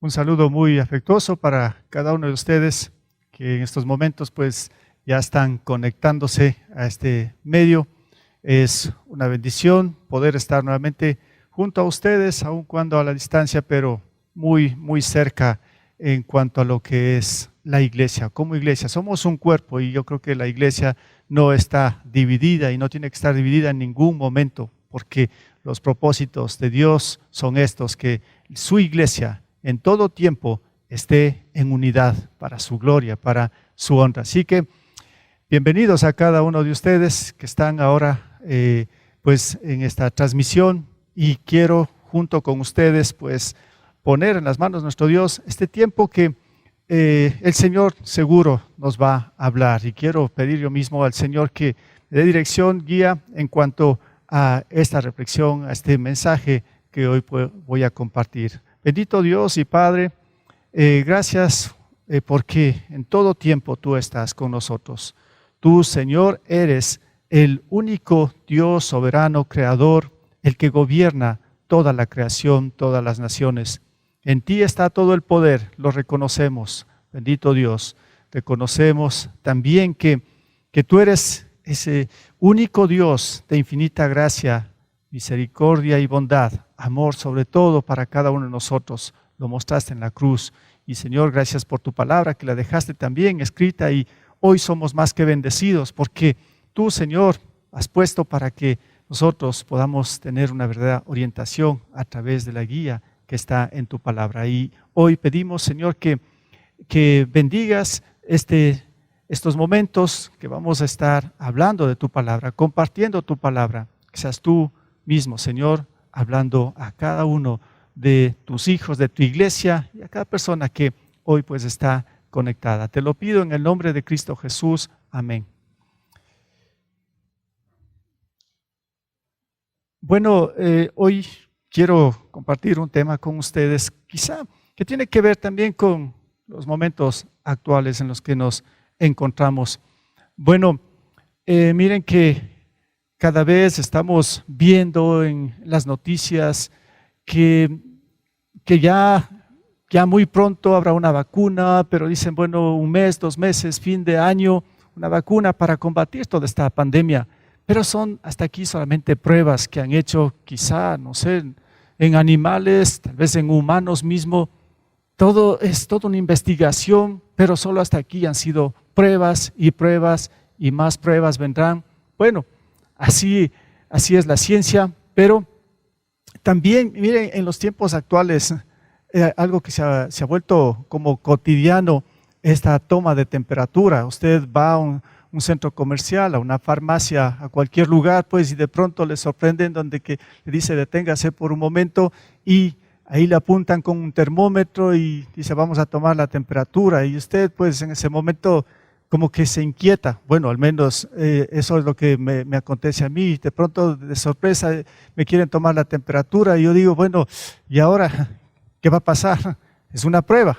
Un saludo muy afectuoso para cada uno de ustedes que en estos momentos pues ya están conectándose a este medio. Es una bendición poder estar nuevamente junto a ustedes, aun cuando a la distancia, pero muy cerca en cuanto a lo que es la iglesia. Como iglesia somos un cuerpo y yo creo que la iglesia no está dividida y no tiene que estar dividida en ningún momento, porque los propósitos de Dios son estos, que su iglesia en todo tiempo esté en unidad para su gloria, para su honra. Así que bienvenidos a cada uno de ustedes que están ahora pues en esta transmisión, y quiero junto con ustedes pues poner en las manos de nuestro Dios este tiempo que el Señor seguro nos va a hablar, y quiero pedir yo mismo al Señor que me dé dirección, guía en cuanto a esta reflexión, a este mensaje que hoy voy a compartir. Bendito Dios y Padre, gracias porque en todo tiempo tú estás con nosotros. Tú, Señor, eres el único Dios soberano, creador, el que gobierna toda la creación, todas las naciones. En ti está todo el poder, lo reconocemos. Bendito Dios, reconocemos también que tú eres ese único Dios de infinita gracia, misericordia y bondad, amor sobre todo para cada uno de nosotros. Lo mostraste en la cruz. Y Señor, gracias por tu palabra que la dejaste también escrita, y hoy somos más que bendecidos porque tú, Señor, has puesto para que nosotros podamos tener una verdadera orientación a través de la guía que está en tu palabra. Y hoy pedimos, Señor, que bendigas estos momentos que vamos a estar hablando de tu palabra, compartiendo tu palabra. Que seas tú mismo, Señor, hablando a cada uno de tus hijos, de tu iglesia, y a cada persona que hoy pues está conectada. Te lo pido en el nombre de Cristo Jesús. Amén. Bueno, hoy quiero compartir un tema con ustedes, quizá que tiene que ver también con los momentos actuales en los que nos encontramos. Bueno, miren que cada vez estamos viendo en las noticias que ya muy pronto habrá una vacuna, pero dicen, bueno, 1 mes, 2 meses, fin de año, una vacuna para combatir toda esta pandemia. Pero son hasta aquí solamente pruebas que han hecho, quizá, no sé, en animales, tal vez en humanos mismo. Todo es toda una investigación, pero solo hasta aquí han sido pruebas, y más pruebas vendrán. Bueno, así es la ciencia, pero también, miren, en los tiempos actuales, algo que se ha vuelto como cotidiano, esta toma de temperatura. Usted va a un centro comercial, a una farmacia, a cualquier lugar, pues, y de pronto le sorprenden donde que le dice deténgase por un momento, y ahí le apuntan con un termómetro y dice vamos a tomar la temperatura, y usted pues en ese momento como que se inquieta. Bueno, al menos eso es lo que me acontece a mí. De pronto, de sorpresa, me quieren tomar la temperatura y yo digo, bueno, ¿y ahora qué va a pasar? Es una prueba.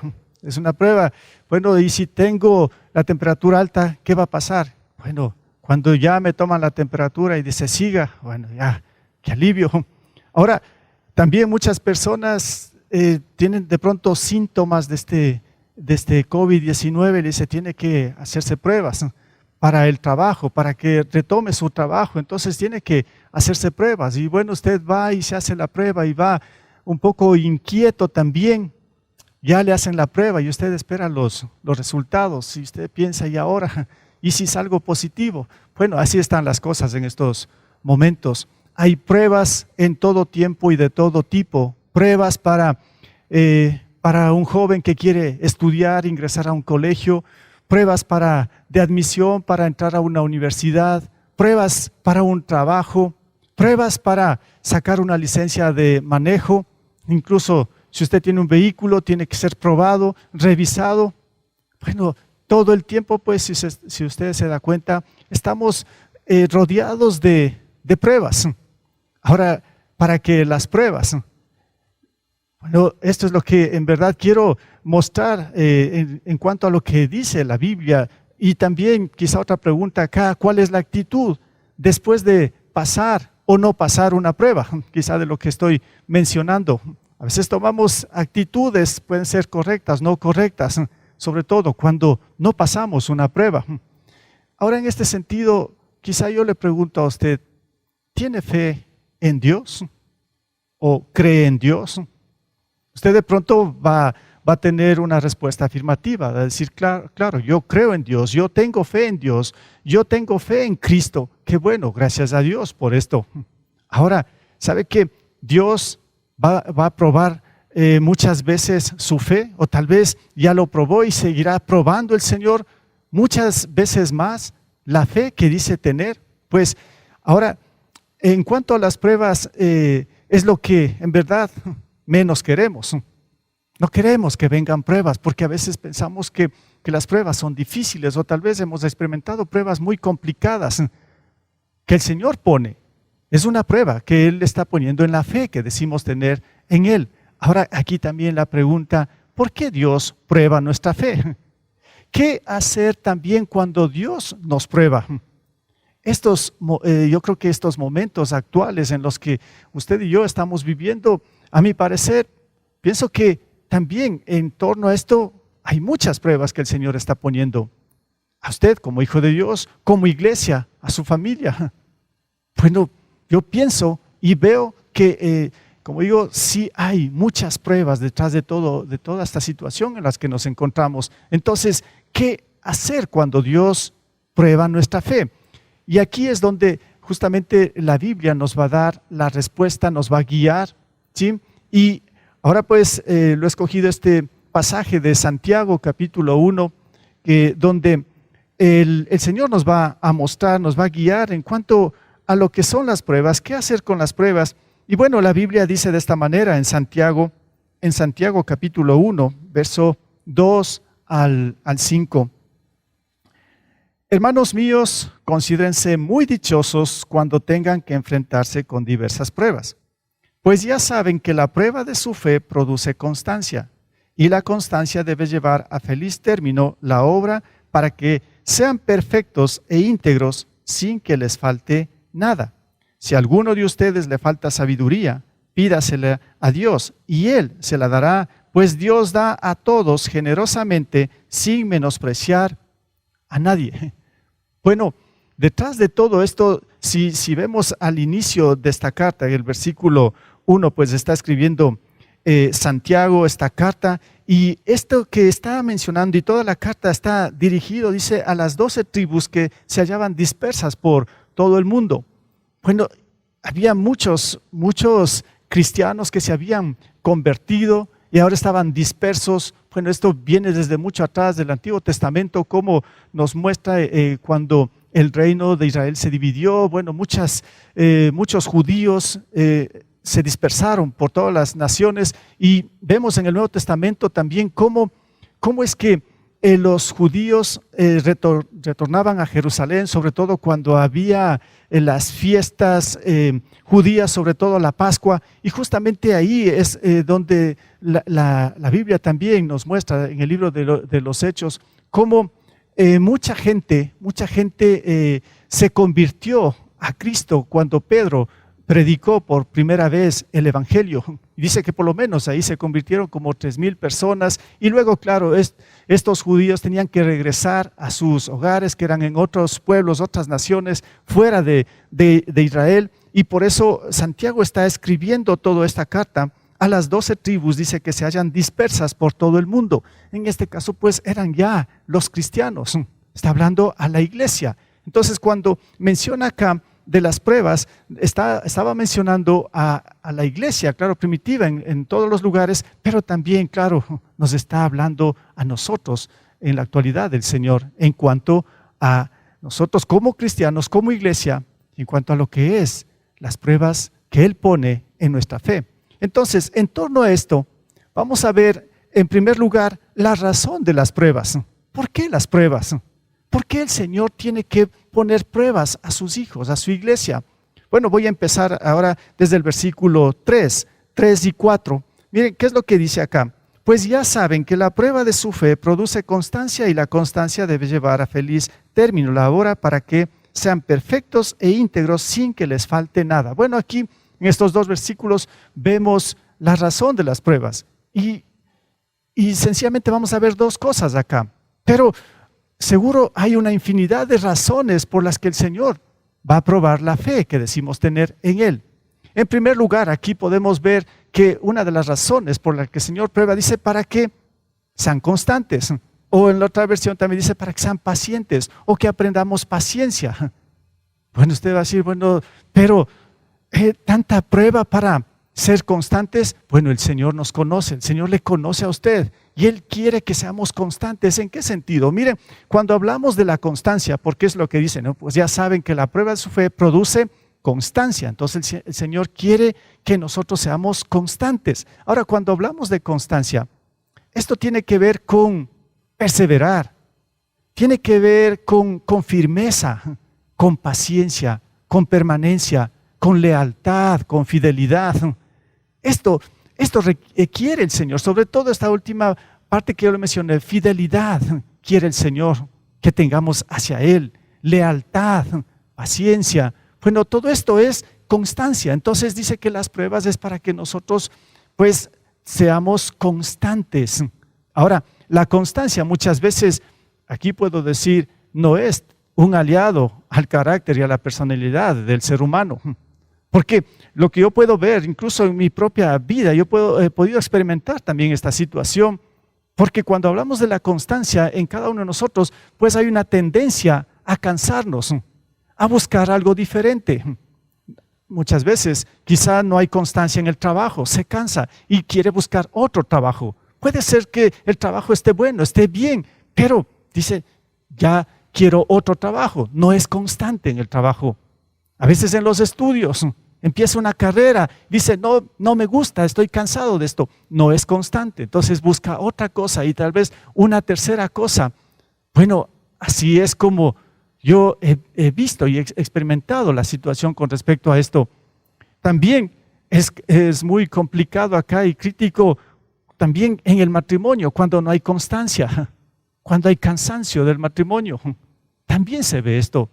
Bueno, y si tengo la temperatura alta, ¿qué va a pasar? Bueno, cuando ya me toman la temperatura y dice siga, bueno, ya, qué alivio. Ahora, también muchas personas tienen de pronto síntomas de este COVID-19, y dice tiene que hacerse pruebas para el trabajo, para que retome su trabajo, entonces tiene que hacerse pruebas. Y bueno, usted va y se hace la prueba y va un poco inquieto también. Ya le hacen la prueba y usted espera los resultados, y usted piensa, ¿y ahora? ¿Y si salgo positivo? Bueno, así están las cosas en estos momentos. Hay pruebas en todo tiempo y de todo tipo. Pruebas para un joven que quiere estudiar, ingresar a un colegio, pruebas de admisión para entrar a una universidad, pruebas para un trabajo, pruebas para sacar una licencia de manejo. Incluso si usted tiene un vehículo, tiene que ser probado, revisado. Bueno, todo el tiempo, pues, si usted se da cuenta, estamos rodeados de pruebas. Ahora, ¿para qué las pruebas? Bueno, esto es lo que en verdad quiero mostrar en cuanto a lo que dice la Biblia. Y también quizá otra pregunta acá, ¿cuál es la actitud después de pasar o no pasar una prueba? Quizá de lo que estoy mencionando. A veces tomamos actitudes, pueden ser correctas, no correctas, sobre todo cuando no pasamos una prueba. Ahora, en este sentido, quizá yo le pregunto a usted, ¿tiene fe en Dios? ¿O cree en Dios? Usted de pronto va a tener una respuesta afirmativa, va a decir, claro, yo creo en Dios, yo tengo fe en Dios, yo tengo fe en Cristo. Qué bueno, gracias a Dios por esto. Ahora, ¿sabe que Dios va a probar muchas veces su fe? O tal vez ya lo probó y seguirá probando el Señor muchas veces más la fe que dice tener. Pues ahora, en cuanto a las pruebas, es lo que en verdad menos queremos. No queremos que vengan pruebas porque a veces pensamos que las pruebas son difíciles o tal vez hemos experimentado pruebas muy complicadas que el Señor pone. Es una prueba que Él está poniendo en la fe que decimos tener en Él. Ahora aquí también la pregunta, ¿por qué Dios prueba nuestra fe? ¿Qué hacer también cuando Dios nos prueba? Yo creo que estos momentos actuales en los que usted y yo estamos viviendo, a mi parecer, pienso que también en torno a esto hay muchas pruebas que el Señor está poniendo a usted como hijo de Dios, como iglesia, a su familia. Bueno, yo pienso y veo que, como digo, sí hay muchas pruebas detrás de toda esta situación en la que nos encontramos. Entonces, ¿qué hacer cuando Dios prueba nuestra fe? Y aquí es donde justamente la Biblia nos va a dar la respuesta, nos va a guiar, ¿sí? Y ahora pues lo he escogido este pasaje de Santiago capítulo 1, donde el Señor nos va a mostrar, nos va a guiar en cuanto a lo que son las pruebas, qué hacer con las pruebas. Y bueno, la Biblia dice de esta manera en Santiago capítulo 1, verso 2 al 5. Hermanos míos, considérense muy dichosos cuando tengan que enfrentarse con diversas pruebas, pues ya saben que la prueba de su fe produce constancia, y la constancia debe llevar a feliz término la obra para que sean perfectos e íntegros sin que les falte nada. Si a alguno de ustedes le falta sabiduría, pídasela a Dios y Él se la dará, pues Dios da a todos generosamente sin menospreciar a nadie. Bueno, detrás de todo esto, si vemos al inicio de esta carta, el versículo 1, pues está escribiendo Santiago esta carta, y esto que está mencionando y toda la carta está dirigido, dice, a las 12 tribus que se hallaban dispersas por todo el mundo. Bueno, había muchos cristianos que se habían convertido y ahora estaban dispersos. Bueno, esto viene desde mucho atrás del Antiguo Testamento, como nos muestra cuando el reino de Israel se dividió. Bueno, muchos judíos se dispersaron por todas las naciones, y vemos en el Nuevo Testamento también cómo es que los judíos retornaban a Jerusalén, sobre todo cuando había las fiestas judías, sobre todo la Pascua, y justamente ahí es donde la Biblia también nos muestra en el libro de los Hechos cómo mucha gente se convirtió a Cristo cuando Pedro predicó por primera vez el Evangelio. Dice que por lo menos ahí se convirtieron como 3,000 personas, y luego, claro, estos judíos tenían que regresar a sus hogares, que eran en otros pueblos, otras naciones, fuera de Israel, y por eso Santiago está escribiendo toda esta carta a las 12 tribus, dice que se hallan dispersas por todo el mundo. En este caso, pues, eran ya los cristianos, está hablando a la iglesia. Entonces, cuando menciona acá de las pruebas, estaba mencionando a la iglesia, claro, primitiva en todos los lugares, pero también, claro, nos está hablando a nosotros en la actualidad del Señor, en cuanto a nosotros como cristianos, como iglesia, en cuanto a lo que es las pruebas que Él pone en nuestra fe. Entonces, en torno a esto, vamos a ver, en primer lugar, la razón de las pruebas. ¿Por qué las pruebas? ¿Por qué el Señor tiene que poner pruebas a sus hijos, a su iglesia? Bueno, voy a empezar ahora desde el versículo 3 y 4. Miren, ¿qué es lo que dice acá? Pues ya saben que la prueba de su fe produce constancia, y la constancia debe llevar a feliz término la obra para que sean perfectos e íntegros sin que les falte nada. Bueno, aquí en estos dos versículos vemos la razón de las pruebas. Y sencillamente vamos a ver dos cosas acá. Pero seguro hay una infinidad de razones por las que el Señor va a probar la fe que decimos tener en Él. En primer lugar, aquí podemos ver que una de las razones por las que el Señor prueba, dice, para que sean constantes. O en la otra versión también dice, para que sean pacientes o que aprendamos paciencia. Bueno, usted va a decir, bueno, pero tanta prueba para ser constantes. Bueno, el Señor nos conoce, el Señor le conoce a usted y Él quiere que seamos constantes. ¿En qué sentido? Miren, cuando hablamos de la constancia, porque es lo que dicen, ¿no? Pues ya saben que la prueba de su fe produce constancia. Entonces el Señor quiere que nosotros seamos constantes. Ahora, cuando hablamos de constancia, esto tiene que ver con perseverar, tiene que ver con firmeza, con paciencia, con permanencia, con lealtad, con fidelidad. Esto requiere el Señor, sobre todo esta última parte que yo le mencioné, fidelidad quiere el Señor que tengamos hacia Él, lealtad, paciencia. Bueno, todo esto es constancia. Entonces dice que las pruebas es para que nosotros pues seamos constantes. Ahora, la constancia muchas veces, aquí puedo decir, no es un aliado al carácter y a la personalidad del ser humano. Porque lo que yo puedo ver, incluso en mi propia vida, he podido experimentar también esta situación, porque cuando hablamos de la constancia en cada uno de nosotros, pues hay una tendencia a cansarnos, a buscar algo diferente. Muchas veces quizá no hay constancia en el trabajo, se cansa y quiere buscar otro trabajo. Puede ser que el trabajo esté bueno, esté bien, pero dice, ya quiero otro trabajo. No es constante en el trabajo. A veces en los estudios, empieza una carrera, dice, no me gusta, estoy cansado de esto. No es constante, entonces busca otra cosa y tal vez una tercera cosa. Bueno, así es como yo he visto y he experimentado la situación con respecto a esto. También es muy complicado acá y crítico también en el matrimonio, cuando no hay constancia, cuando hay cansancio del matrimonio. También se ve esto.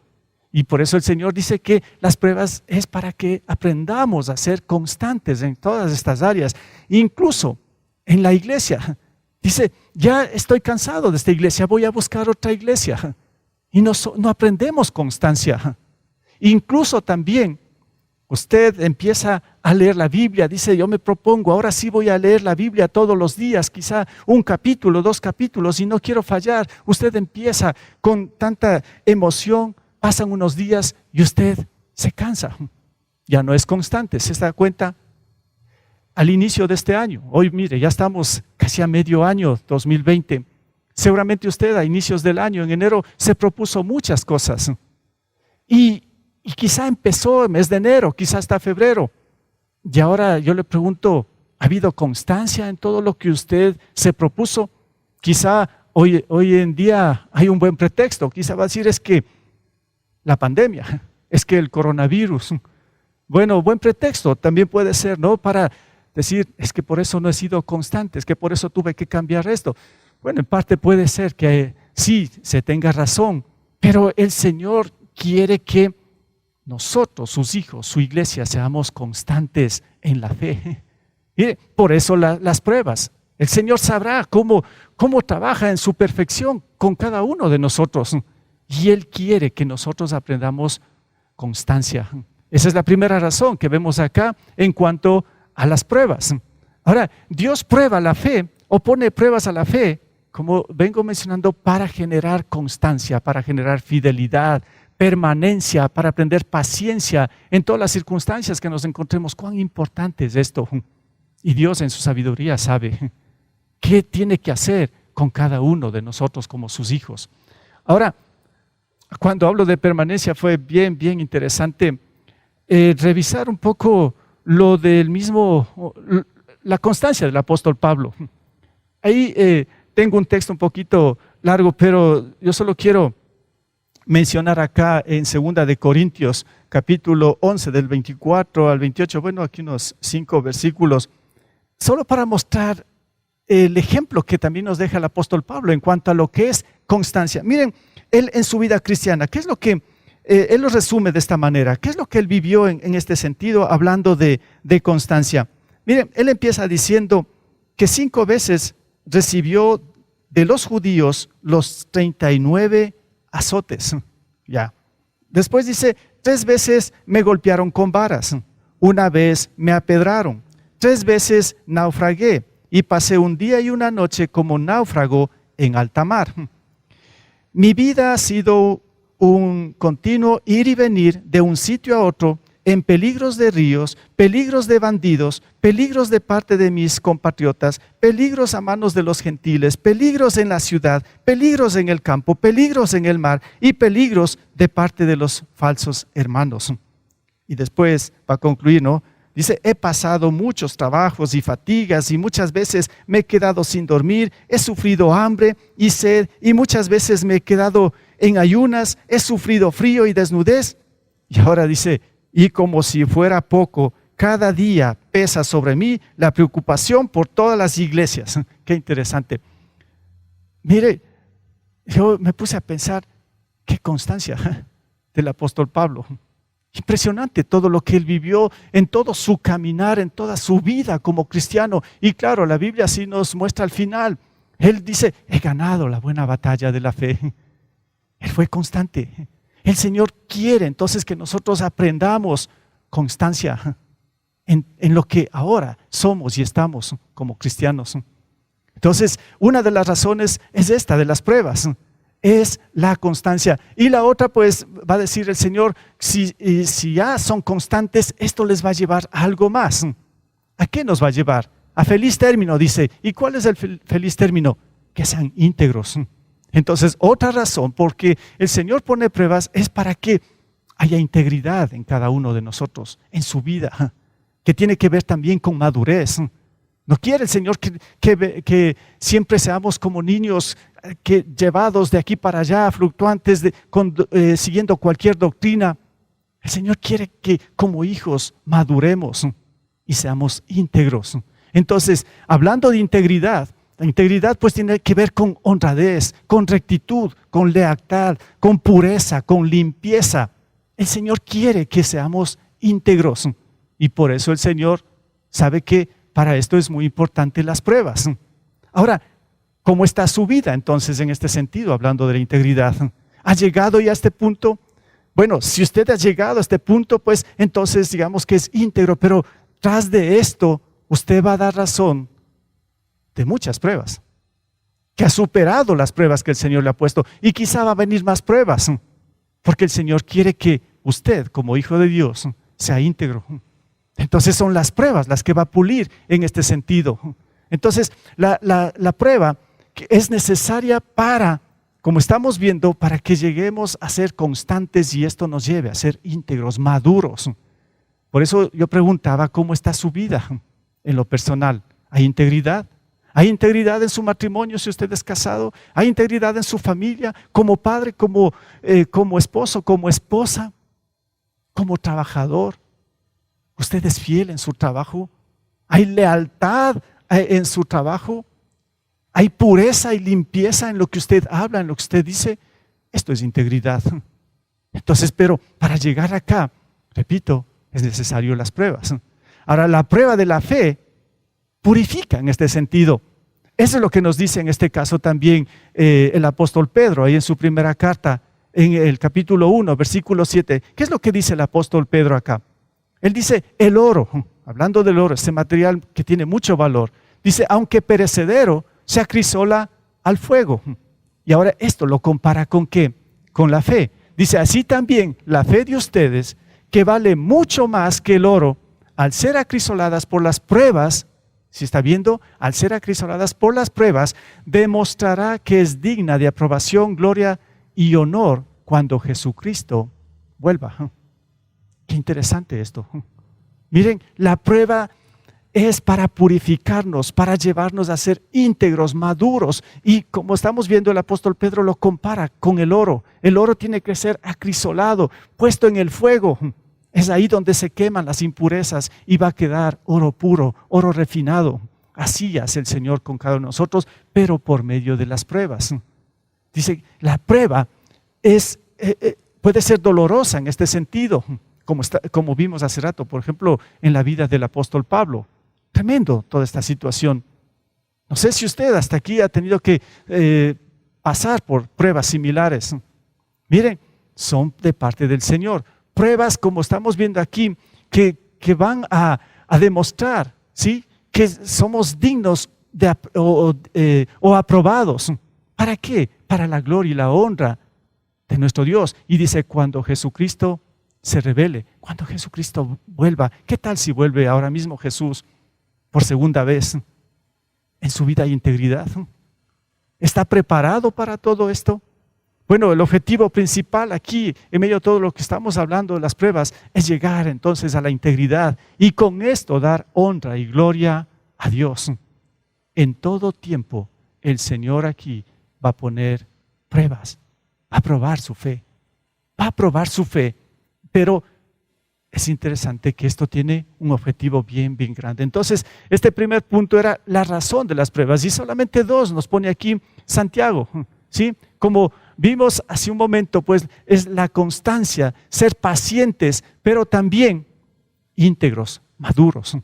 Y por eso el Señor dice que las pruebas es para que aprendamos a ser constantes en todas estas áreas. Incluso en la iglesia. Dice, ya estoy cansado de esta iglesia, voy a buscar otra iglesia. Y no aprendemos constancia. Incluso también usted empieza a leer la Biblia, dice, yo me propongo, ahora sí voy a leer la Biblia todos los días, quizá un capítulo, 2 capítulos, y no quiero fallar. Usted empieza con tanta emoción, pasan unos días y usted se cansa. Ya no es constante, ¿se da cuenta? Al inicio de este año, hoy mire, ya estamos casi a medio año, 2020. Seguramente usted a inicios del año, en enero, se propuso muchas cosas. Y quizá empezó el mes de enero, quizá hasta febrero. Y ahora yo le pregunto, ¿ha habido constancia en todo lo que usted se propuso? Quizá hoy en día hay un buen pretexto. Quizá va a decir, es que la pandemia, es que el coronavirus. Bueno, buen pretexto también puede ser, ¿no? Para decir, es que por eso no he sido constante, es que por eso tuve que cambiar esto. Bueno, en parte puede ser que sí se tenga razón, pero el Señor quiere que nosotros, sus hijos, su iglesia, seamos constantes en la fe. Mire, por eso las pruebas. El Señor sabrá cómo trabaja en su perfección con cada uno de nosotros. Y Él quiere que nosotros aprendamos constancia. Esa es la primera razón que vemos acá en cuanto a las pruebas. Ahora, Dios prueba la fe o pone pruebas a la fe, como vengo mencionando, para generar constancia, para generar fidelidad, permanencia, para aprender paciencia en todas las circunstancias que nos encontremos. Cuán importante es esto. Y Dios en su sabiduría sabe qué tiene que hacer con cada uno de nosotros como sus hijos. Ahora, cuando hablo de permanencia fue bien interesante revisar un poco lo del mismo, la constancia del apóstol Pablo. Ahí tengo un texto un poquito largo, pero yo solo quiero mencionar acá en 2 de Corintios, capítulo 11, del 24 al 28, bueno, aquí unos 5 versículos, solo para mostrar el ejemplo que también nos deja el apóstol Pablo en cuanto a lo que es constancia. Miren, él en su vida cristiana, ¿qué es lo que él lo resume de esta manera? ¿Qué es lo que él vivió en este sentido, hablando de constancia? Miren, él empieza diciendo que 5 veces recibió de los judíos los 39 azotes. Ya. Después dice, 3 veces me golpearon con varas, 1 vez me apedraron, 3 veces naufragué y pasé un día y una noche como náufrago en alta mar. Mi vida ha sido un continuo ir y venir de un sitio a otro, en peligros de ríos, peligros de bandidos, peligros de parte de mis compatriotas, peligros a manos de los gentiles, peligros en la ciudad, peligros en el campo, peligros en el mar y peligros de parte de los falsos hermanos. Y después, para concluir, ¿no? Dice, he pasado muchos trabajos y fatigas y muchas veces me he quedado sin dormir, he sufrido hambre y sed y muchas veces me he quedado en ayunas, he sufrido frío y desnudez. Y ahora dice, y como si fuera poco, cada día pesa sobre mí la preocupación por todas las iglesias. Qué interesante. Mire, yo me puse a pensar, qué constancia del apóstol Pablo. Impresionante todo lo que él vivió en todo su caminar, en toda su vida como cristiano. Y claro, la Biblia así nos muestra al final. Él dice, he ganado la buena batalla de la fe. Él fue constante. El Señor quiere entonces que nosotros aprendamos constancia en lo que ahora somos y estamos como cristianos. Entonces, una de las razones es esta de las pruebas, es la constancia. Y la otra, pues, va a decir el Señor, si ya son constantes, esto les va a llevar a algo más. ¿A qué nos va a llevar? A feliz término, dice. ¿Y cuál es el feliz término? Que sean íntegros. Entonces, otra razón por qué el Señor pone pruebas es para que haya integridad en cada uno de nosotros, en su vida, que tiene que ver también con madurez. No quiere el Señor que siempre seamos como niños llevados de aquí para allá, fluctuantes, siguiendo cualquier doctrina. El Señor quiere que como hijos maduremos y seamos íntegros. Entonces, hablando de integridad, la integridad pues tiene que ver con honradez, con rectitud, con lealtad, con pureza, con limpieza. El Señor quiere que seamos íntegros y por eso el Señor sabe que para esto es muy importante las pruebas. Ahora, ¿cómo está su vida entonces en este sentido, hablando de la integridad? ¿Ha llegado ya a este punto? Bueno, si usted ha llegado a este punto, pues entonces digamos que es íntegro, pero tras de esto usted va a dar razón de muchas pruebas, que ha superado las pruebas que el Señor le ha puesto y quizá va a venir más pruebas, porque el Señor quiere que usted como hijo de Dios sea íntegro. Entonces son las pruebas las que va a pulir en este sentido. Entonces la prueba es necesaria para, como estamos viendo, para que lleguemos a ser constantes y esto nos lleve a ser íntegros, maduros. Por eso yo preguntaba, ¿cómo está su vida en lo personal? ¿Hay integridad? ¿Hay integridad en su matrimonio si usted es casado? ¿Hay integridad en su familia? ¿Como padre, como esposo, como esposa? ¿Como trabajador? ¿Usted es fiel en su trabajo? ¿Hay lealtad en su trabajo? ¿Hay pureza y limpieza en lo que usted habla, en lo que usted dice? Esto es integridad. Entonces, pero para llegar acá, repito, es necesario las pruebas. Ahora, la prueba de la fe purifica en este sentido. Eso es lo que nos dice en este caso también el apóstol Pedro, ahí en su primera carta, en el capítulo 1, versículo 7. ¿Qué es lo que dice el apóstol Pedro acá? Él dice, el oro, hablando del oro, este material que tiene mucho valor, dice, aunque perecedero, se acrisola al fuego. Y ahora esto lo compara ¿con qué? Con la fe. Dice, así también la fe de ustedes, que vale mucho más que el oro, al ser acrisoladas por las pruebas, si está viendo, al ser acrisoladas por las pruebas, demostrará que es digna de aprobación, gloria y honor cuando Jesucristo vuelva. Qué interesante esto. Miren, la prueba es para purificarnos, para llevarnos a ser íntegros, maduros. Y como estamos viendo, el apóstol Pedro lo compara con el oro. El oro tiene que ser acrisolado, puesto en el fuego. Es ahí donde se queman las impurezas y va a quedar oro puro, oro refinado. Así hace el Señor con cada uno de nosotros, pero por medio de las pruebas. Dice, la prueba puede ser dolorosa en este sentido, como vimos hace rato, por ejemplo, en la vida del apóstol Pablo. Tremendo toda esta situación. No sé si usted hasta aquí ha tenido que pasar por pruebas similares. Miren, son de parte del Señor. Pruebas como estamos viendo aquí que van a demostrar, ¿sí?, que somos dignos o aprobados. ¿Para qué? Para la gloria y la honra de nuestro Dios. Y dice, cuando Jesucristo se revele, cuando Jesucristo vuelva. ¿Qué tal si vuelve ahora mismo Jesús por segunda vez? En su vida y integridad. ¿Está preparado para todo esto? Bueno, el objetivo principal aquí, en medio de todo lo que estamos hablando de las pruebas, es llegar entonces a la integridad y con esto dar honra y gloria a Dios. En todo tiempo, el Señor aquí va a poner pruebas, va a probar su fe, va a probar su fe, pero es interesante que esto tiene un objetivo bien grande. Entonces, este primer punto era la razón de las pruebas y solamente dos nos pone aquí Santiago, ¿sí? Como vimos hace un momento, pues es la constancia, ser pacientes, pero también íntegros, maduros.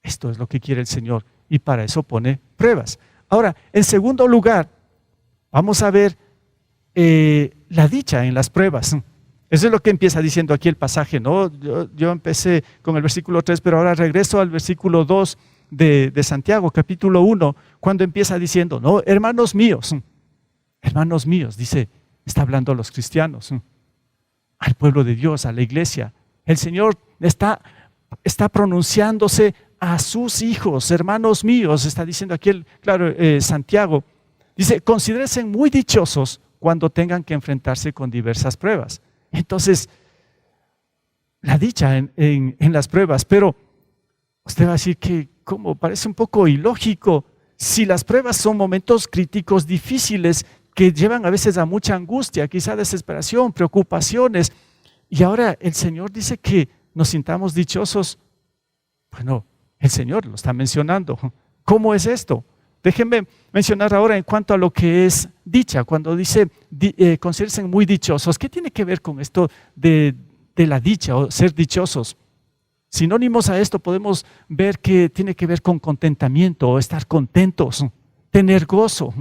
Esto es lo que quiere el Señor y para eso pone pruebas. Ahora, en segundo lugar, vamos a ver la dicha en las pruebas. Eso es lo que empieza diciendo aquí el pasaje, ¿no? Yo empecé con el versículo 3, pero ahora regreso al versículo 2 de Santiago, capítulo 1, cuando empieza diciendo, ¿no? Hermanos míos, dice, está hablando a los cristianos, al pueblo de Dios, a la iglesia. El Señor está pronunciándose a sus hijos, hermanos míos, está diciendo aquí, Santiago. Dice, considérense muy dichosos cuando tengan que enfrentarse con diversas pruebas. Entonces, la dicha en las pruebas, pero usted va a decir que como parece un poco ilógico, si las pruebas son momentos críticos difíciles que llevan a veces a mucha angustia, quizá desesperación, preocupaciones, y ahora el Señor dice que nos sintamos dichosos. Bueno, el Señor lo está mencionando. ¿Cómo es esto? Déjenme mencionar ahora en cuanto a lo que es dicha, cuando dice considérense muy dichosos. ¿Qué tiene que ver con esto de la dicha o ser dichosos? Sinónimos a esto podemos ver que tiene que ver con contentamiento o estar contentos, tener gozo.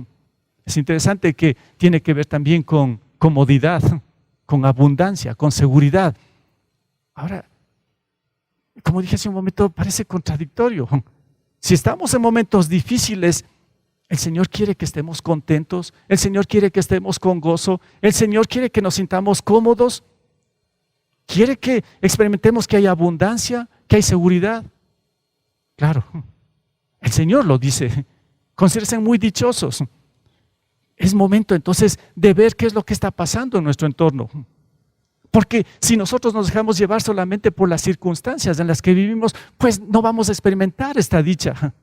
Es interesante que tiene que ver también con comodidad, con abundancia, con seguridad. Ahora, como dije hace un momento, parece contradictorio. Si estamos en momentos difíciles, el Señor quiere que estemos contentos, el Señor quiere que estemos con gozo, el Señor quiere que nos sintamos cómodos, quiere que experimentemos que hay abundancia, que hay seguridad. Claro, el Señor lo dice, considérense muy dichosos. Es momento entonces de ver qué es lo que está pasando en nuestro entorno. Porque si nosotros nos dejamos llevar solamente por las circunstancias en las que vivimos, pues no vamos a experimentar esta dicha.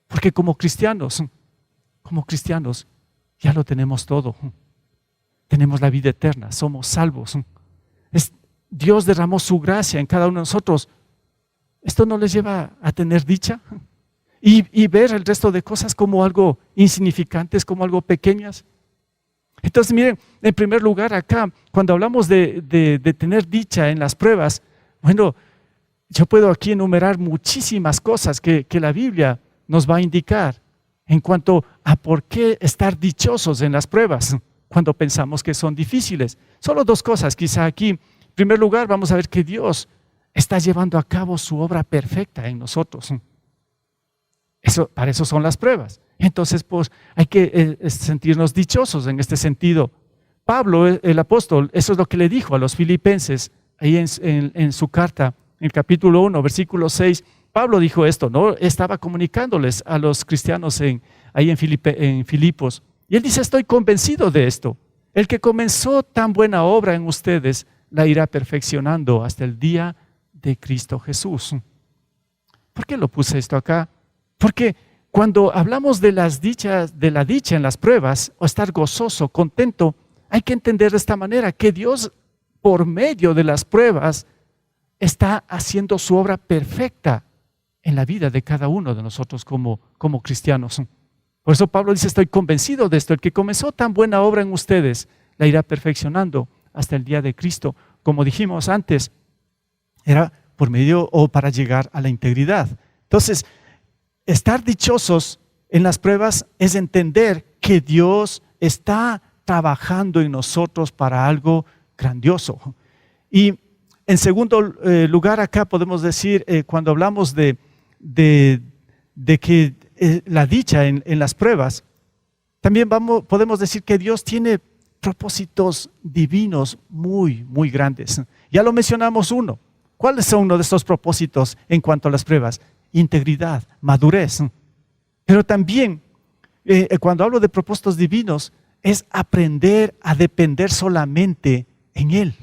Porque como cristianos ya lo tenemos todo. Tenemos la vida eterna, somos salvos. Dios derramó su gracia en cada uno de nosotros. ¿Esto no les lleva a tener dicha? Y ver el resto de cosas como algo insignificantes, como algo pequeñas. Entonces miren, en primer lugar acá, cuando hablamos de tener dicha en las pruebas, bueno, yo puedo aquí enumerar muchísimas cosas que la Biblia nos va a indicar en cuanto a por qué estar dichosos en las pruebas cuando pensamos que son difíciles. Solo dos cosas quizá aquí. En primer lugar, vamos a ver que Dios está llevando a cabo su obra perfecta en nosotros. Para eso son las pruebas. Entonces, pues hay que sentirnos dichosos en este sentido. Pablo, el apóstol, eso es lo que le dijo a los filipenses, ahí en su carta, en el capítulo 1, versículo 6. Pablo dijo esto, ¿no? Estaba comunicándoles a los cristianos ahí en Filipos. Y él dice, estoy convencido de esto. El que comenzó tan buena obra en ustedes, la irá perfeccionando hasta el día de Cristo Jesús. ¿Por qué lo puse esto acá? Porque cuando hablamos de la dicha en las pruebas, o estar gozoso, contento, hay que entender de esta manera que Dios, por medio de las pruebas, está haciendo su obra perfecta en la vida de cada uno de nosotros como cristianos. Por eso Pablo dice, estoy convencido de esto, el que comenzó tan buena obra en ustedes, la irá perfeccionando hasta el día de Cristo. Como dijimos antes, era por medio o para llegar a la integridad. Entonces, estar dichosos en las pruebas es entender que Dios está trabajando en nosotros para algo grandioso. Y en segundo lugar, acá podemos decir, cuando hablamos de que la dicha en las pruebas, también podemos decir que Dios tiene propósitos divinos muy, muy grandes. Ya lo mencionamos uno. ¿Cuáles son uno de estos propósitos en cuanto a las pruebas? Integridad, madurez. Pero también, cuando hablo de propósitos divinos, es aprender a depender solamente en Él.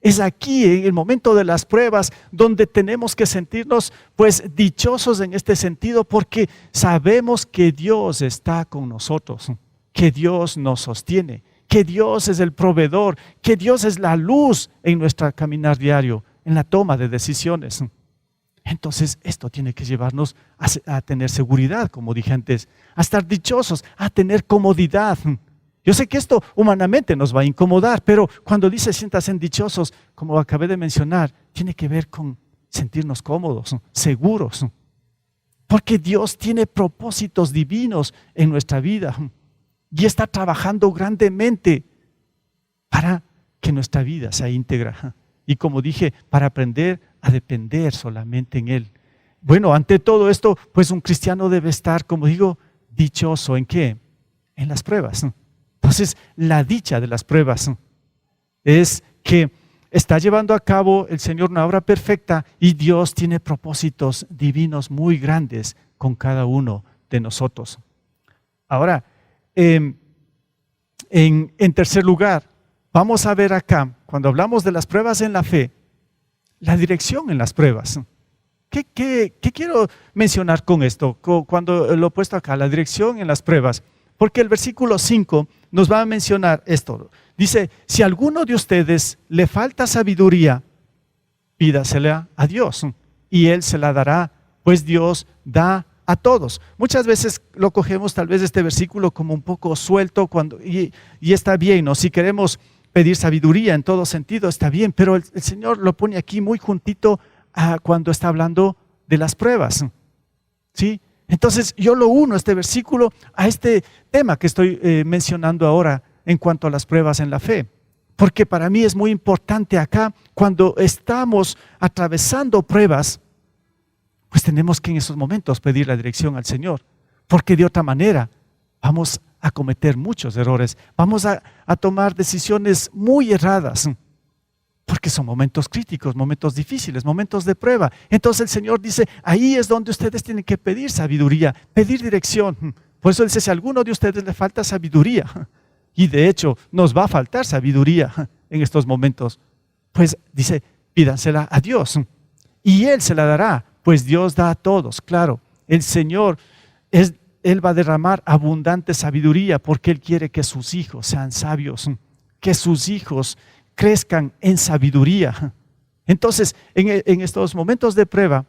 Es aquí, en el momento de las pruebas, donde tenemos que sentirnos pues dichosos en este sentido, porque sabemos que Dios está con nosotros, que Dios nos sostiene, que Dios es el proveedor, que Dios es la luz en nuestro caminar diario, en la toma de decisiones. Entonces esto tiene que llevarnos a tener seguridad, como dije antes, a estar dichosos, a tener comodidad. Yo sé que esto humanamente nos va a incomodar, pero cuando dice siéntanse dichosos, como acabé de mencionar, tiene que ver con sentirnos cómodos, seguros, porque Dios tiene propósitos divinos en nuestra vida y está trabajando grandemente para que nuestra vida sea íntegra. Y como dije, para aprender a depender solamente en Él. Bueno, ante todo esto, pues un cristiano debe estar, como digo, dichoso. ¿En qué? En las pruebas. Entonces, la dicha de las pruebas es que está llevando a cabo el Señor una obra perfecta y Dios tiene propósitos divinos muy grandes con cada uno de nosotros. Ahora, en tercer lugar, vamos a ver acá, cuando hablamos de las pruebas en la fe, la dirección en las pruebas. ¿Qué quiero mencionar con esto? Cuando lo he puesto acá, la dirección en las pruebas. Porque el versículo 5 nos va a mencionar esto. Dice, si a alguno de ustedes le falta sabiduría, pídasela a Dios y Él se la dará, pues Dios da a todos. Muchas veces lo cogemos tal vez este versículo como un poco suelto y está bien, ¿no? Si queremos pedir sabiduría en todo sentido, está bien, pero el Señor lo pone aquí muy juntito a cuando está hablando de las pruebas, ¿sí? Entonces yo lo uno, este versículo, a este tema que estoy mencionando ahora en cuanto a las pruebas en la fe. Porque para mí es muy importante acá, cuando estamos atravesando pruebas, pues tenemos que en esos momentos pedir la dirección al Señor. Porque de otra manera vamos a cometer muchos errores, vamos a tomar decisiones muy erradas. Porque son momentos críticos, momentos difíciles, momentos de prueba. Entonces el Señor dice, ahí es donde ustedes tienen que pedir sabiduría, pedir dirección. Por eso dice, si a alguno de ustedes le falta sabiduría, y de hecho nos va a faltar sabiduría en estos momentos, pues dice, pídansela a Dios. Y Él se la dará, pues Dios da a todos, claro. El Señor, Él va a derramar abundante sabiduría porque Él quiere que sus hijos sean sabios, que sus hijos crezcan en sabiduría. Entonces, en estos momentos de prueba,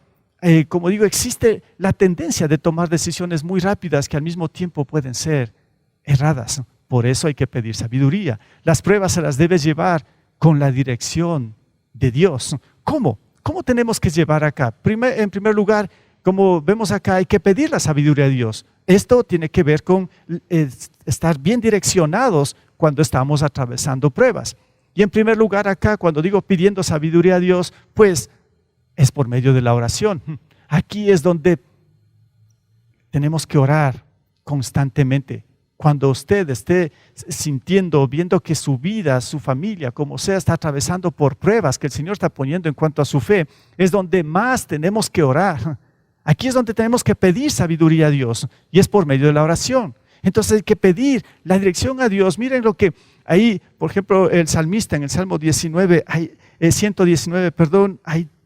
como digo, existe la tendencia de tomar decisiones muy rápidas que al mismo tiempo pueden ser erradas. Por eso hay que pedir sabiduría. Las pruebas se las debe llevar con la dirección de Dios. ¿Cómo? ¿Cómo tenemos que llevar acá? En primer lugar, como vemos acá, hay que pedir la sabiduría a Dios. Esto tiene que ver con estar bien direccionados cuando estamos atravesando pruebas. Y en primer lugar acá, cuando digo pidiendo sabiduría a Dios, pues es por medio de la oración. Aquí es donde tenemos que orar constantemente. Cuando usted esté sintiendo, viendo que su vida, su familia, como sea, está atravesando por pruebas que el Señor está poniendo en cuanto a su fe, es donde más tenemos que orar. Aquí es donde tenemos que pedir sabiduría a Dios y es por medio de la oración. Entonces hay que pedir la dirección a Dios. Miren lo que ahí, por ejemplo, el salmista en el Salmo 119, hay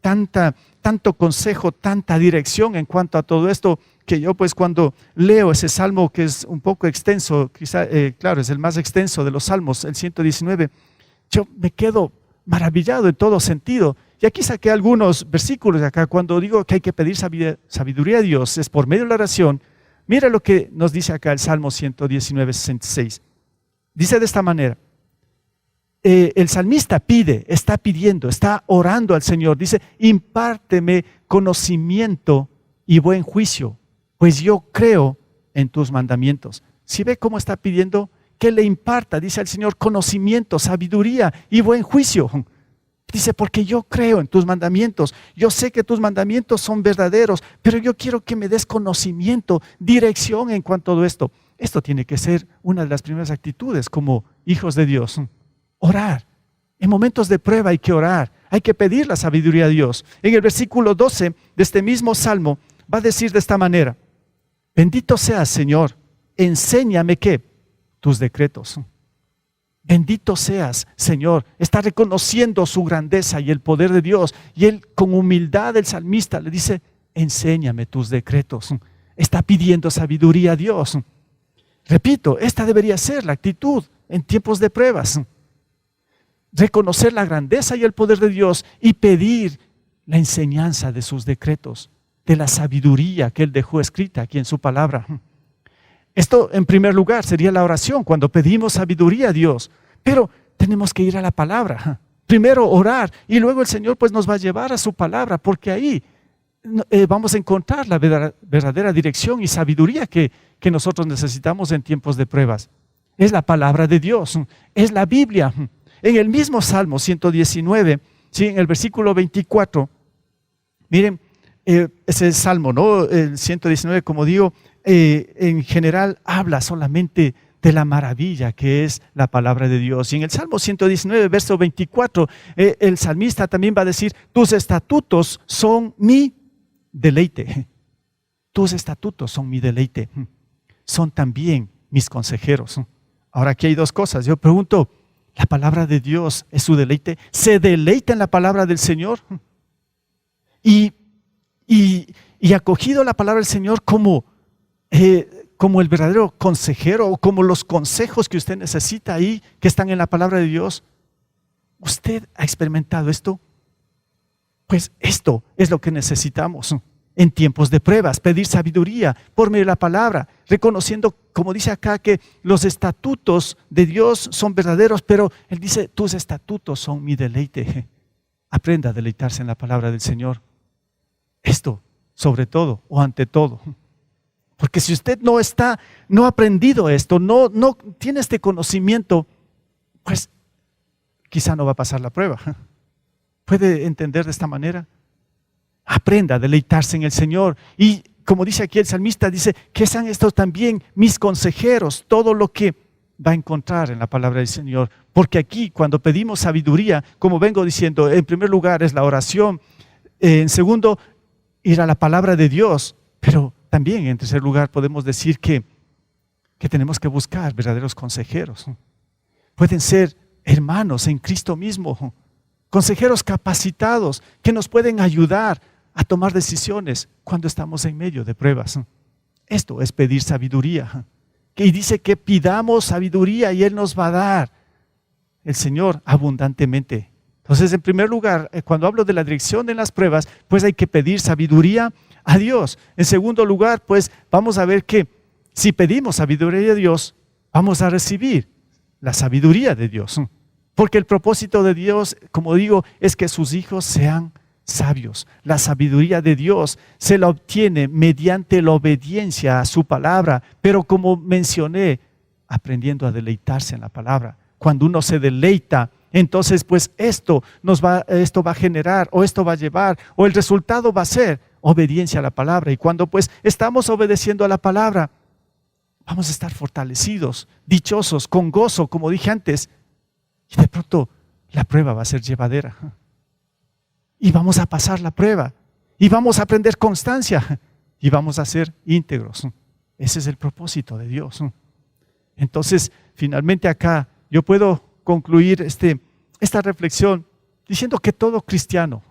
tanto consejo, tanta dirección en cuanto a todo esto, que yo pues cuando leo ese salmo que es un poco extenso, quizá, claro, es el más extenso de los salmos, el 119, yo me quedo maravillado en todo sentido. Y aquí saqué algunos versículos de acá, cuando digo que hay que pedir sabiduría a Dios, es por medio de la oración. Mira lo que nos dice acá el Salmo 119, 66. Dice de esta manera, el salmista está pidiendo, está orando al Señor. Dice, impárteme conocimiento y buen juicio, pues yo creo en tus mandamientos. ¿Sí ve cómo está pidiendo que le imparta, dice el Señor, conocimiento, sabiduría y buen juicio? Dice, porque yo creo en tus mandamientos, yo sé que tus mandamientos son verdaderos, pero yo quiero que me des conocimiento, dirección en cuanto a todo esto. Esto tiene que ser una de las primeras actitudes como hijos de Dios. Orar. En momentos de prueba hay que orar, hay que pedir la sabiduría a Dios. En el versículo 12 de este mismo salmo va a decir de esta manera: bendito seas, Señor, enséñame ¿qué? Tus decretos. Bendito seas, Señor. Está reconociendo su grandeza y el poder de Dios. Y él, con humildad, el salmista le dice, enséñame tus decretos. Está pidiendo sabiduría a Dios. Repito, esta debería ser la actitud en tiempos de pruebas. Reconocer la grandeza y el poder de Dios y pedir la enseñanza de sus decretos, de la sabiduría que Él dejó escrita aquí en su palabra. Esto, en primer lugar, sería la oración, cuando pedimos sabiduría a Dios. Pero tenemos que ir a la palabra. Primero orar y luego el Señor pues nos va a llevar a su palabra, porque ahí vamos a encontrar la verdadera dirección y sabiduría que nosotros necesitamos en tiempos de pruebas. Es la palabra de Dios, es la Biblia. En el mismo Salmo 119, ¿sí? En el versículo 24, miren, ese Salmo, ¿no? El 119, como digo, en general habla solamente de la maravilla que es la palabra de Dios. Y en el Salmo 119, verso 24, el salmista también va a decir, tus estatutos son mi deleite. Tus estatutos son mi deleite. Son también mis consejeros. Ahora aquí hay dos cosas. Yo pregunto, ¿la palabra de Dios es su deleite? ¿Se deleita en la palabra del Señor? Y acogido la palabra del Señor como el verdadero consejero o como los consejos que usted necesita ahí, que están en la palabra de Dios. ¿Usted ha experimentado esto? Pues esto es lo que necesitamos en tiempos de pruebas, pedir sabiduría por medio de la palabra, reconociendo, como dice acá, que los estatutos de Dios son verdaderos, pero Él dice, tus estatutos son mi deleite. Aprenda a deleitarse en la palabra del Señor. Esto, sobre todo o ante todo. Porque si usted no ha aprendido esto, no tiene este conocimiento, pues quizá no va a pasar la prueba. ¿Puede entender de esta manera? Aprenda a deleitarse en el Señor. Y como dice aquí el salmista, dice que sean estos también mis consejeros, todo lo que va a encontrar en la palabra del Señor. Porque aquí cuando pedimos sabiduría, como vengo diciendo, en primer lugar es la oración, en segundo, ir a la palabra de Dios, pero también en tercer lugar podemos decir que tenemos que buscar verdaderos consejeros. Pueden ser hermanos en Cristo mismo, consejeros capacitados que nos pueden ayudar a tomar decisiones cuando estamos en medio de pruebas. Esto es pedir sabiduría. Y dice que pidamos sabiduría y Él nos va a dar, el Señor, abundantemente. Entonces, en primer lugar, cuando hablo de la dirección en las pruebas, pues hay que pedir sabiduría a Dios. En segundo lugar, pues vamos a ver que si pedimos sabiduría a Dios, vamos a recibir la sabiduría de Dios. Porque el propósito de Dios, como digo, es que sus hijos sean sabios. La sabiduría de Dios se la obtiene mediante la obediencia a su palabra, pero como mencioné, aprendiendo a deleitarse en la palabra. Cuando uno se deleita, entonces pues esto va a generar, o esto va a llevar, o el resultado va a ser obediencia a la palabra. Y cuando pues estamos obedeciendo a la palabra, vamos a estar fortalecidos, dichosos, con gozo, como dije antes. Y de pronto la prueba va a ser llevadera. Y vamos a pasar la prueba. Y vamos a aprender constancia. Y vamos a ser íntegros. Ese es el propósito de Dios. Entonces, finalmente acá yo puedo concluir esta reflexión diciendo que todo cristiano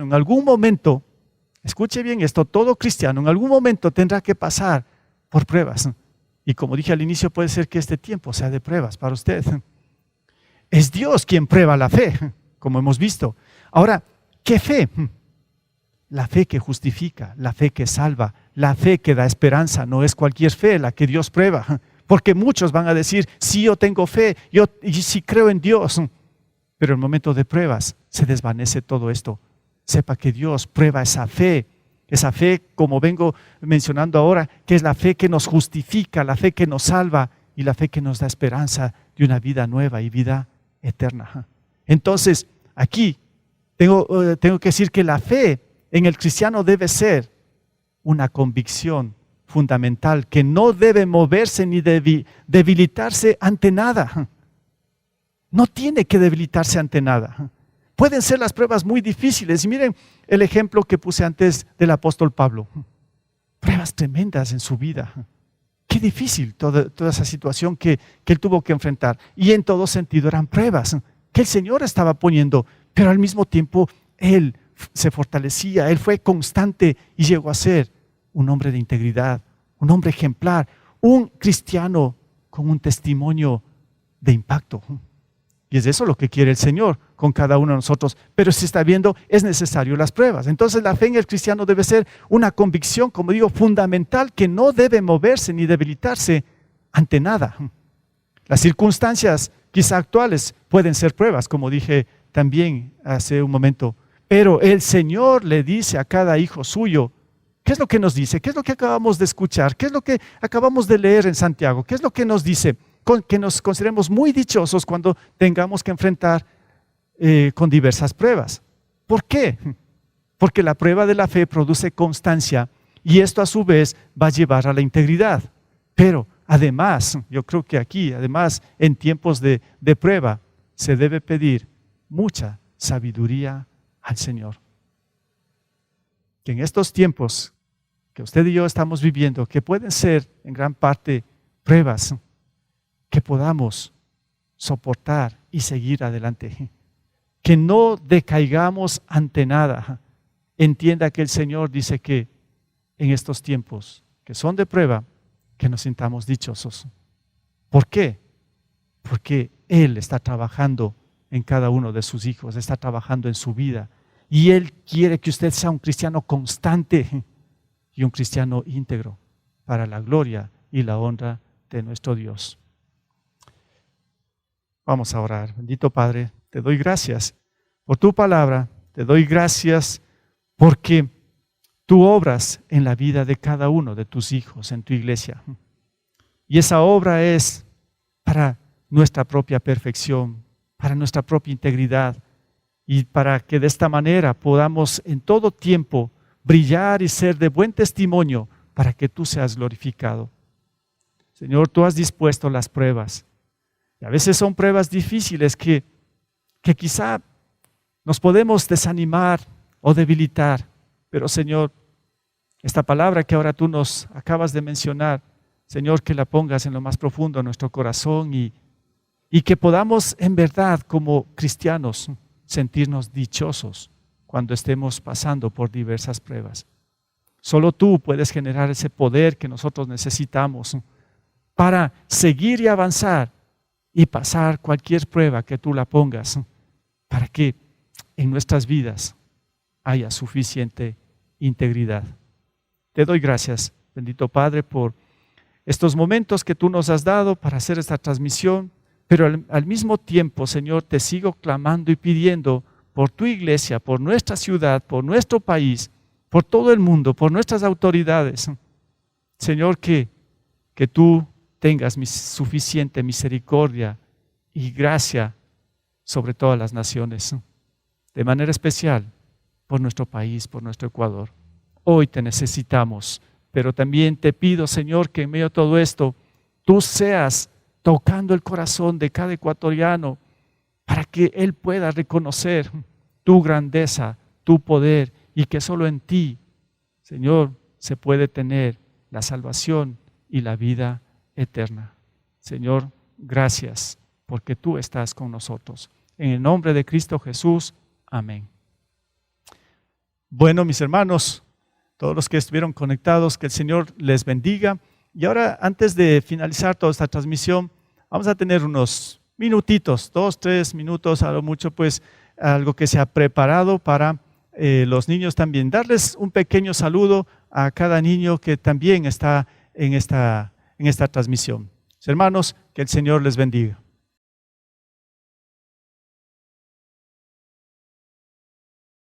en algún momento, escuche bien esto, todo cristiano en algún momento tendrá que pasar por pruebas. Y como dije al inicio, puede ser que este tiempo sea de pruebas para usted. Es Dios quien prueba la fe, como hemos visto. Ahora, ¿qué fe? La fe que justifica, la fe que salva, la fe que da esperanza. No es cualquier fe la que Dios prueba. Porque muchos van a decir, sí, yo tengo fe, yo sí creo en Dios. Pero en el momento de pruebas se desvanece todo esto. Sepa que Dios prueba esa fe Esa fe, como vengo mencionando ahora, que es la fe que nos justifica, la fe que nos salva y la fe que nos da esperanza de una vida nueva y vida eterna. Entonces, aquí tengo que decir que la fe en el cristiano debe ser una convicción fundamental que no debe moverse ni debilitarse ante nada. No tiene que debilitarse ante nada. Pueden ser las pruebas muy difíciles. Y miren el ejemplo que puse antes del apóstol Pablo. Pruebas tremendas en su vida. Qué difícil toda esa situación que él tuvo que enfrentar. Y en todo sentido eran pruebas que el Señor estaba poniendo, pero al mismo tiempo él se fortalecía, él fue constante y llegó a ser un hombre de integridad, un hombre ejemplar, un cristiano con un testimonio de impacto. Y es eso lo que quiere el Señor con cada uno de nosotros. Pero si está viendo, es necesario las pruebas. Entonces la fe en el cristiano debe ser una convicción, como digo, fundamental, que no debe moverse ni debilitarse ante nada. Las circunstancias quizá actuales pueden ser pruebas, como dije también hace un momento. Pero el Señor le dice a cada hijo suyo, ¿qué es lo que nos dice? ¿Qué es lo que acabamos de escuchar? ¿Qué es lo que acabamos de leer en Santiago? ¿Qué es lo que nos dice? Que nos consideremos muy dichosos cuando tengamos que enfrentar con diversas pruebas. ¿Por qué? Porque la prueba de la fe produce constancia y esto a su vez va a llevar a la integridad. Pero además, yo creo que aquí, además, en tiempos de prueba, se debe pedir mucha sabiduría al Señor. Que en estos tiempos que usted y yo estamos viviendo, que pueden ser en gran parte pruebas, que podamos soportar y seguir adelante. Que no decaigamos ante nada. Entienda que el Señor dice que en estos tiempos que son de prueba, que nos sintamos dichosos. ¿Por qué? Porque Él está trabajando en cada uno de sus hijos, está trabajando en su vida. Y Él quiere que usted sea un cristiano constante y un cristiano íntegro para la gloria y la honra de nuestro Dios. Vamos a orar. Bendito Padre, te doy gracias por tu palabra, te doy gracias porque tú obras en la vida de cada uno de tus hijos en tu iglesia. Y esa obra es para nuestra propia perfección, para nuestra propia integridad y para que de esta manera podamos en todo tiempo brillar y ser de buen testimonio para que tú seas glorificado. Señor, tú has dispuesto las pruebas. Y a veces son pruebas difíciles que quizá nos podemos desanimar o debilitar. Pero Señor, esta palabra que ahora tú nos acabas de mencionar, Señor, que la pongas en lo más profundo de nuestro corazón y que podamos en verdad como cristianos sentirnos dichosos cuando estemos pasando por diversas pruebas. Solo tú puedes generar ese poder que nosotros necesitamos para seguir y avanzar y pasar cualquier prueba que tú la pongas para que en nuestras vidas haya suficiente integridad. Te doy gracias, bendito Padre, por estos momentos que tú nos has dado para hacer esta transmisión, pero al mismo tiempo, Señor, te sigo clamando y pidiendo por tu iglesia, por nuestra ciudad, por nuestro país, por todo el mundo, por nuestras autoridades. Señor, que tú tengas suficiente misericordia y gracia sobre todas las naciones, de manera especial por nuestro país, por nuestro Ecuador. Hoy te necesitamos, pero también te pido, Señor, que en medio de todo esto, tú seas tocando el corazón de cada ecuatoriano para que él pueda reconocer tu grandeza, tu poder y que solo en ti, Señor, se puede tener la salvación y la vida eterna. Señor, gracias porque tú estás con nosotros. En el nombre de Cristo Jesús, amén. Bueno, mis hermanos, todos los que estuvieron conectados, que el Señor les bendiga. Y ahora, antes de finalizar toda esta transmisión, vamos a tener unos minutitos, 2, 3 minutos, a lo mucho, pues algo que se ha preparado para los niños también. Darles un pequeño saludo a cada niño que también está en esta transmisión. Hermanos, que el Señor les bendiga.